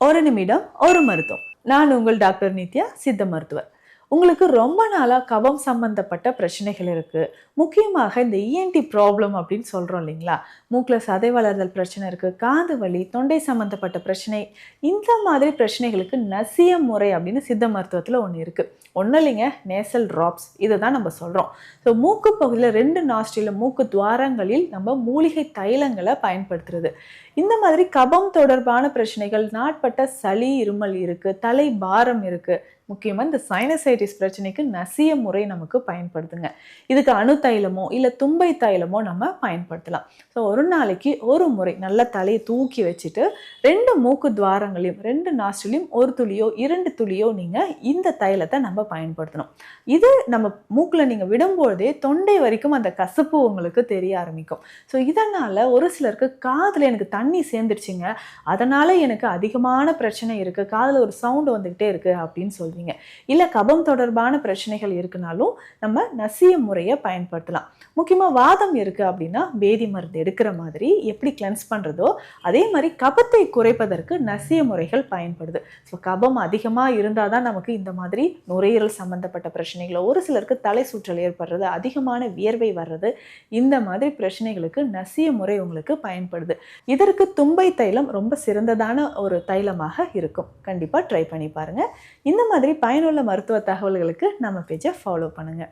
ஒரு நிமிடம் ஒரு மருத்துவம். நான் உங்கள் டாக்டர் நித்யா, சித்த மருத்துவர். உங்களுக்கு ரொம்ப நாளா கபம் சம்பந்தப்பட்ட பிரச்சனைகள் இருக்கு. முக்கியமாக இந்த இஎன்டி ப்ராப்ளம் அப்படின்னு சொல்றோம் இல்லைங்களா? மூக்குல சதை வளர்தல் பிரச்சனை இருக்கு, காது வலி, தொண்டை சம்பந்தப்பட்ட பிரச்சனை. இந்த மாதிரி பிரச்சனைகளுக்கு நசிய முறை அப்படின்னு சித்த மருத்துவத்துல ஒண்ணு இருக்கு. ஒண்ணும் இல்லைங்க, நேசல் டிராப்ஸ். இதுதான் நம்ம சொல்றோம். ஸோ மூக்கு பகுதியில் 2 நாஸ்ட்ரிலும் மூக்கு துவாரங்களில் நம்ம மூலிகை தைலங்களை பயன்படுத்துறது. இந்த மாதிரி கபம் தொடர்பான பிரச்சனைகள், நாட்பட்ட சளி, இருமல் இருக்கு, தலை பாரம் இருக்கு. முக்கியமா இந்த சைனசைட்டிஸ் பிரச்சனைக்கு நசிய முறை நமக்கு பயன்படுத்துங்க. இதுக்கு அணு தைலமோ இல்ல தும்பை தைலமோ நம்ம பயன்படுத்தலாம். ஸோ ஒரு நாளைக்கு ஒரு முறை நல்ல தலையை தூக்கி வச்சுட்டு 2 மூக்கு துவாரங்களையும் 2 நாஸ்ட்ரிலையும் 1 துளியோ 2 துளியோ நீங்க இந்த தைலத்தை நம்ம பயன்படுத்தணும். இது நம்ம மூக்குல நீங்க விடும்பொழுதே தொண்டை வரைக்கும் அந்த கசப்பு உங்களுக்கு தெரிய ஆரம்பிக்கும். ஸோ இதனால ஒரு சிலருக்கு காதுல எனக்கு தண்ணி சேர்ந்துருச்சுங்க, அதனால எனக்கு அதிகமான பிரச்சனை இருக்கு, காதுல ஒரு சவுண்ட் வந்துகிட்டே இருக்கு அப்படின்னு சொல்றீங்க. இல்ல கபம் தொடர்பான பிரச்சனைகள் இருக்குனாலும் நம்ம நசிய முறையை பயன்படுத்தலாம். முக்கியமா வாதம் இருக்கு அப்படின்னா பேதி மருந்து எடுக்கிற மாதிரி எப்படி கிளென்ஸ் பண்றதோ அதே மாதிரி கபத்தை குறைப்பதற்கு நசிய முறைகள் பயன்படுது. ஸோ கபம் அதிகமா இருந்தாதான் நமக்கு இந்த மாதிரி நுரையீரல் சம்பந்தப்பட்ட பிரச்சனைகள், ஒரு சிலருக்கு தலை சுற்றல் ஏற்படுறது, அதிகமான வியர்வை வர்றது, இந்த மாதிரி பிரச்சனைகளுக்கு நசிய முறை உங்களுக்கு பயன்படுது. இதற்கு தும்பை தைலம் ரொம்ப சிறந்ததான ஒரு தைலமாக இருக்கும். கண்டிப்பா ட்ரை பண்ணி பாருங்க. இந்த மாதிரி பயனுள்ள மருத்துவ தகவல்களுக்கு நம்ம பேஜை ஃபாலோ பண்ணுங்க.